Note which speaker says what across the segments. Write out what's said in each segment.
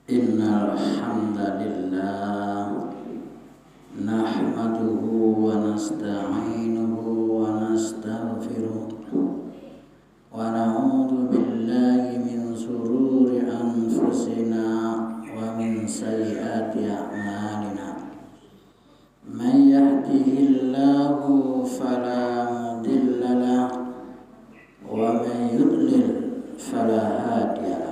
Speaker 1: Innal hamdalillah nahmaduhu wa nasta'inuhu wa nastaghfiruh wa na'udzu billahi min shururi anfusina wa min sayyiati a'malina. Man yahdihillahu fala mudilla lahu wa man yudlil fala hadiya lahu.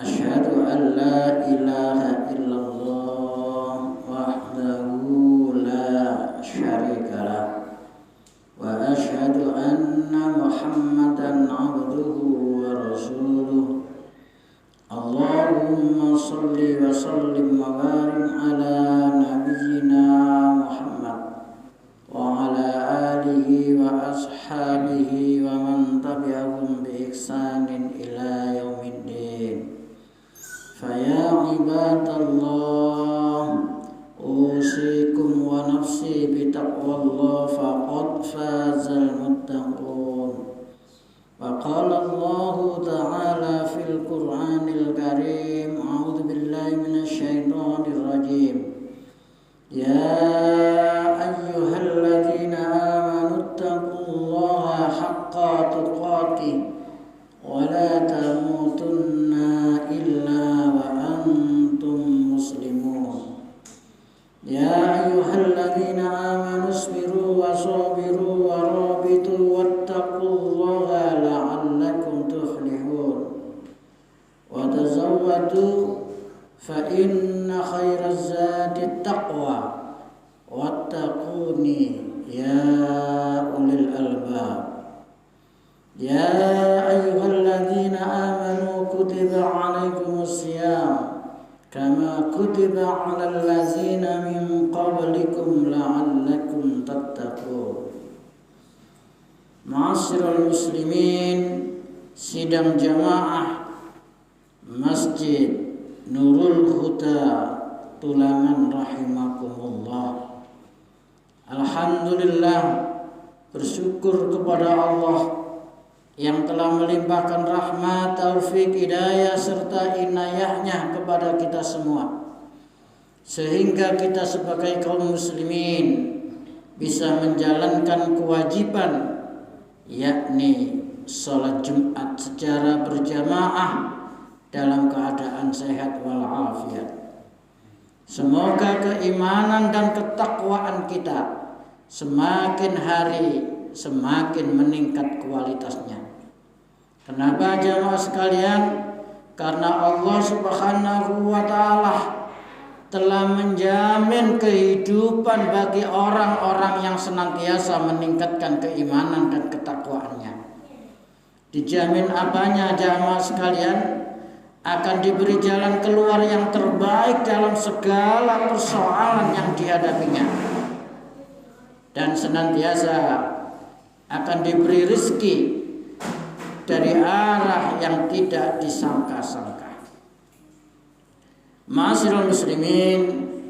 Speaker 1: Asyhadu an la ilaha illallah wahdahu la syarika lah wa asyhadu anna Muhammadan abduhu wa rasuluh. Allahumma shalli wa sallim wa barik ala nabiyyina Muhammad wa ala alihi wa ashabihi wa man tabi'ahum bi ihsanin ila yaumiddin. Faya ibadallah, usikum wa nafsi bitaqwallah faqad fazal muttaqun. Wa qala Allah ta'ala fil Qur'anil Karim, a'udzu billahi minasy syaithanir rajim. Ya ayyuhalladzina amanu taqullaha haqqa tuqatih wa la tamutunna illa wa antum muslimun. Ya ayyuhalladzina amanu isbiru wa sabiru wa rabitu wattaqullaha la'allakum tuflihun. Wa tazawwadu fa inna khairaz zadi taqwa wattaquni ya ulil albab. Ya ayyuhalladzina amanu kutiba alaikumus syiyam kama kutiba alal ladzina min qablikum la'allakum tattaqun. Ma'asyiral muslimin, sidang jamaah Masjid Nurul Huda Tulangan rahimakumullah. Alhamdulillah, bersyukur kepada Allah yang telah melimpahkan rahmat, taufik, hidayah serta inayahnya kepada kita semua, sehingga kita sebagai kaum muslimin bisa menjalankan kewajiban, yakni sholat Jumat secara berjamaah dalam keadaan sehat walafiat. Semoga keimanan dan ketakwaan kita semakin hari semakin meningkat kualitasnya. Kenapa jamaah sekalian? Karena Allah Subhanahu wa ta'ala telah menjamin kehidupan bagi orang-orang yang senantiasa meningkatkan keimanan dan ketakwaannya. Dijamin apanya jamaah sekalian? Akan diberi jalan keluar yang terbaik dalam segala persoalan yang dihadapinya, dan senantiasa akan diberi rezeki dari arah yang tidak disangka-sangka. Ma'asyiral muslimin,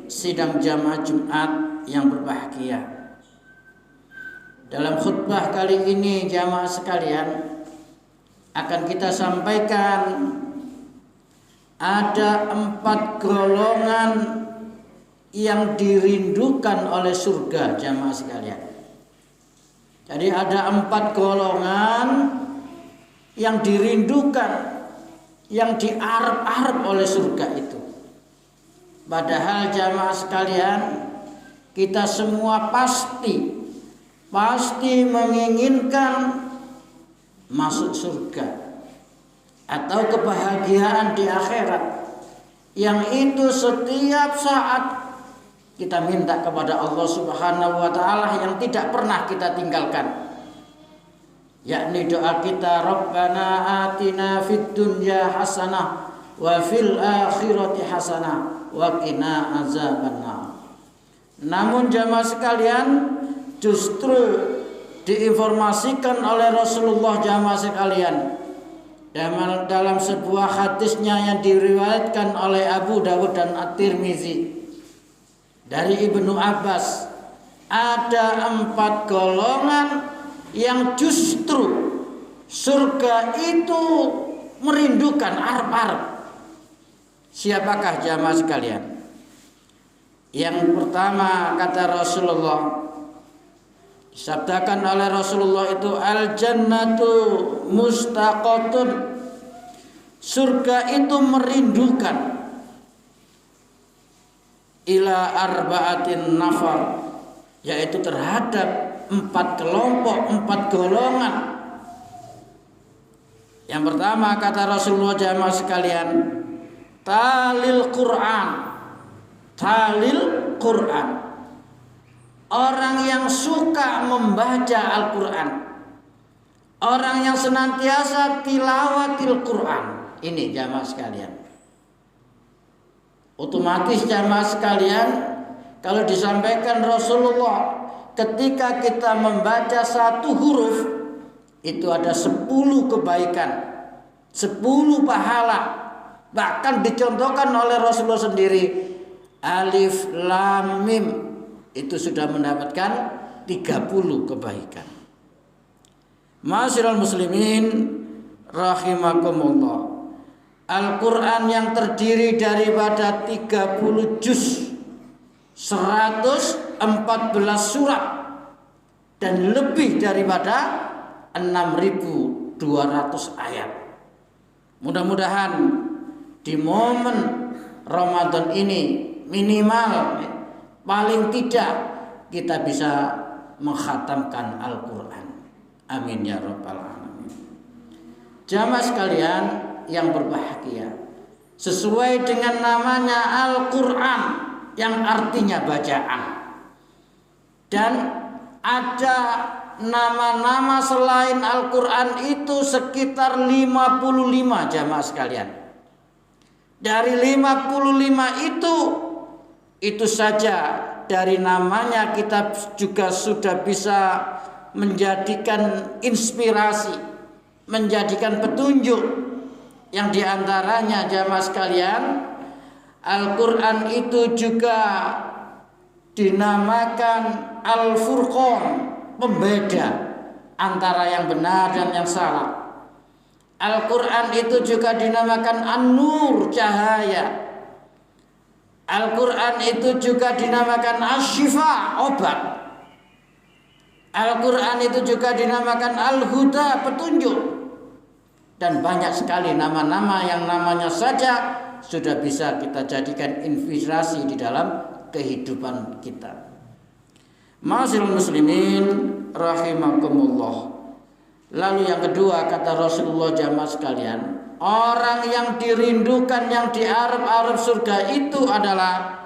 Speaker 1: sidang jamaah Jumat yang berbahagia. Dalam khutbah kali ini jamaah sekalian akan kita sampaikan ada 4 golongan yang dirindukan oleh surga jamaah sekalian. Jadi ada 4 golongan yang dirindukan, yang diarep-arep oleh surga itu. Padahal jamaah sekalian, kita semua pasti menginginkan masuk surga atau kebahagiaan di akhirat, yang itu setiap saat kita minta kepada Allah Subhanahu wa ta'ala yang tidak pernah kita tinggalkan, yakni doa kita, Rabbana atina fid dunya hasanah wa fil akhirati hasanah wa qina azabannar. Namun jamaah sekalian, justru diinformasikan oleh Rasulullah jamaah sekalian dalam sebuah hadisnya yang diriwayatkan oleh Abu Dawud dan At-Tirmizi dari Ibnu Abbas, ada 4 golongan yang justru surga itu merindukan, arep-arep. Siapakah jamaah sekalian? Yang pertama kata Rasulullah, disabdakan oleh Rasulullah itu al jannatu mustaqatun, surga itu merindukan ila arba'atin nafar, yaitu terhadap 4 kelompok, 4 golongan. Yang pertama kata Rasulullah jamaah sekalian, talil Quran. Talil Quran, orang yang suka membaca Al-Quran, orang yang senantiasa tilawatil Quran. Ini jamaah sekalian. Otomatis jamaah sekalian, kalau disampaikan Rasulullah, ketika kita membaca 1 huruf itu ada 10 kebaikan, 10 pahala. Bahkan dicontohkan oleh Rasulullah sendiri, alif lam mim itu sudah mendapatkan 30 kebaikan. Ma'asyiral muslimin rahimakumullah, Al-Quran yang terdiri daripada 30 juz, 114 surat, dan lebih daripada 6.200 ayat. Mudah-mudahan di momen Ramadan ini minimal paling tidak kita bisa mengkhatamkan Al-Quran. Amin ya rabbal alamin. Jamaah sekalian yang berbahagia, sesuai dengan namanya Al-Quran yang artinya bacaan, dan ada nama-nama selain Al-Quran itu sekitar 55 jamaah sekalian. Dari 55 itu saja dari namanya kita juga sudah bisa menjadikan inspirasi, menjadikan petunjuk. Yang diantaranya jamaah sekalian, Al-Quran itu juga dinamakan Al-Furqan, pembeda antara yang benar dan yang salah. Al-Quran itu juga dinamakan An-Nur, cahaya. Al-Quran itu juga dinamakan Asy-Syifa, obat. Al-Quran itu juga dinamakan Al-Huda, petunjuk. Dan banyak sekali nama-nama yang namanya saja sudah bisa kita jadikan inspirasi di dalam kehidupan kita. Ma'asyiral muslimin rahimakumullah. Lalu yang kedua kata Rasulullah jamaah sekalian, orang yang dirindukan, yang diharap-harap surga itu adalah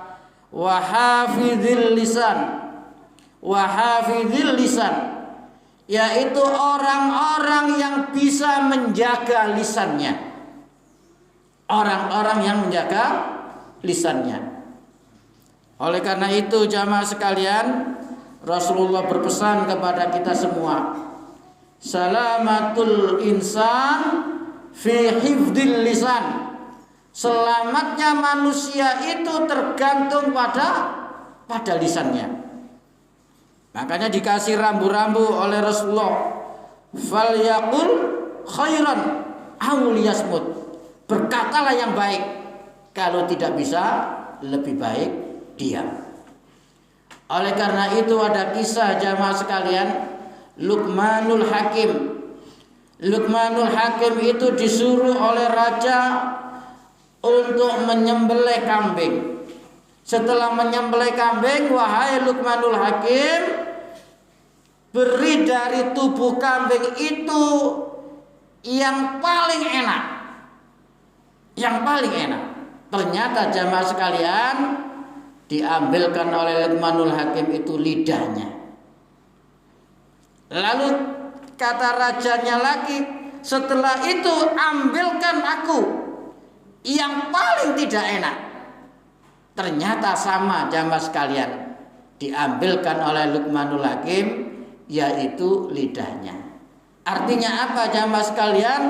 Speaker 1: wahafizil lisan. Wahafizil lisan, yaitu orang-orang yang bisa menjaga lisannya. Orang-orang yang menjaga lisannya. Oleh karena itu jamaah sekalian, Rasulullah berpesan kepada kita semua, salamatul insan fi hifdil lisan. Selamatnya manusia itu tergantung pada lisannya. Makanya dikasih rambu-rambu oleh Rasulullah, falyaqul khairan aw liyasmut. Berkatalah yang baik, kalau tidak bisa lebih baik diam. Oleh karena itu ada kisah jamaah sekalian, Luqmanul Hakim. Luqmanul Hakim itu disuruh oleh raja untuk menyembelih kambing. Setelah menyembelih kambing, wahai Luqmanul Hakim, beri dari tubuh kambing itu yang paling enak. Yang paling enak. Ternyata jamaah sekalian, diambilkan oleh Luqmanul Hakim itu lidahnya. Lalu kata rajanya lagi, setelah itu ambilkan aku yang paling tidak enak. Ternyata sama jamaah sekalian, diambilkan oleh Luqmanul Hakim, yaitu lidahnya. Artinya apa jamaah sekalian?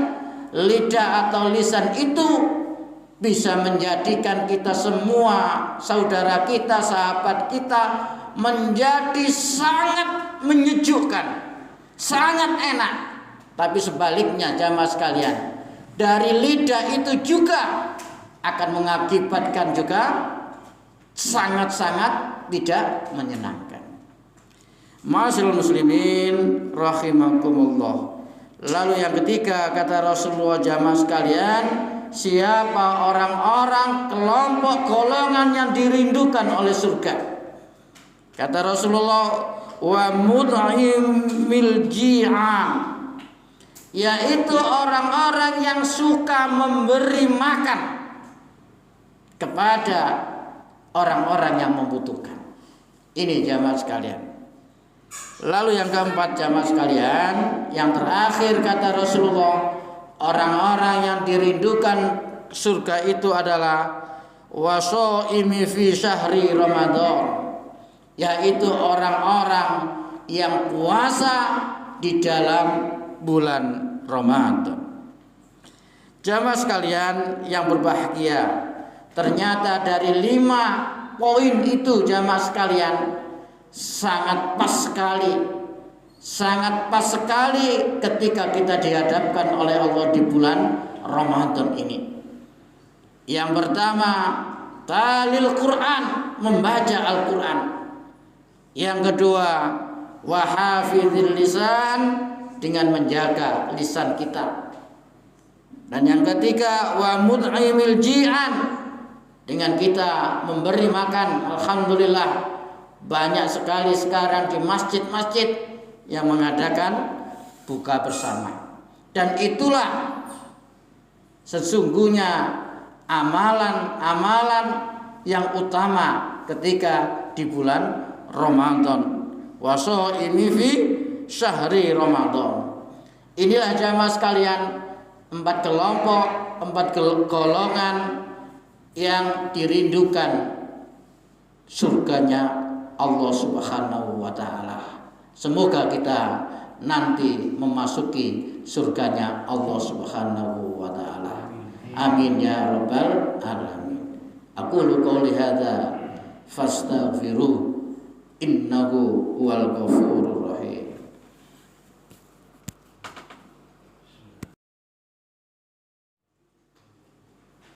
Speaker 1: Lidah atau lisan itu bisa menjadikan kita semua, saudara kita, sahabat kita, menjadi sangat menyejukkan, sangat enak. Tapi sebaliknya jamaah sekalian, dari lidah itu juga akan mengakibatkan juga sangat-sangat tidak menyenangkan. Ma'asyiral muslimin rahimakumullah. Lalu yang ketiga kata Rasulullah, jamaah sekalian, siapa orang-orang kelompok golongan yang dirindukan oleh surga. Kata Rasulullah, wa mud'imil ji'am, yaitu orang-orang yang suka memberi makan kepada orang-orang yang membutuhkan. Ini jamaah sekalian. Lalu yang keempat jamaah sekalian, yang terakhir kata Rasulullah, orang-orang yang dirindukan surga itu adalah wasoimi fi syahri Ramadan, yaitu orang-orang yang puasa di dalam bulan Ramadan. Jamaah sekalian yang berbahagia, ternyata dari 5 poin itu jamaah sekalian sangat pas sekali ketika kita dihadapkan oleh Allah di bulan Ramadan ini. Yang pertama, talil Quran, membaca Al-Quran. Yang kedua, wahafizil lisan, dengan menjaga lisan kita. Dan yang ketiga, wa mud'imil ji'an, dengan kita memberi makan. Alhamdulillah, banyak sekali sekarang di masjid-masjid yang mengadakan buka bersama. Dan itulah sesungguhnya amalan-amalan yang utama ketika di bulan Ramadan. Wasoimi fi syahri Ramadan. Inilah jamaah sekalian 4 kelompok, 4 golongan yang dirindukan surganya Allah Subhanahu wa taala. Semoga kita nanti memasuki surganya Allah Subhanahu wa taala. Amin ya rabbal alamin. Aqulu qouli hadza fastaghfiruh innahu huwal ghafurur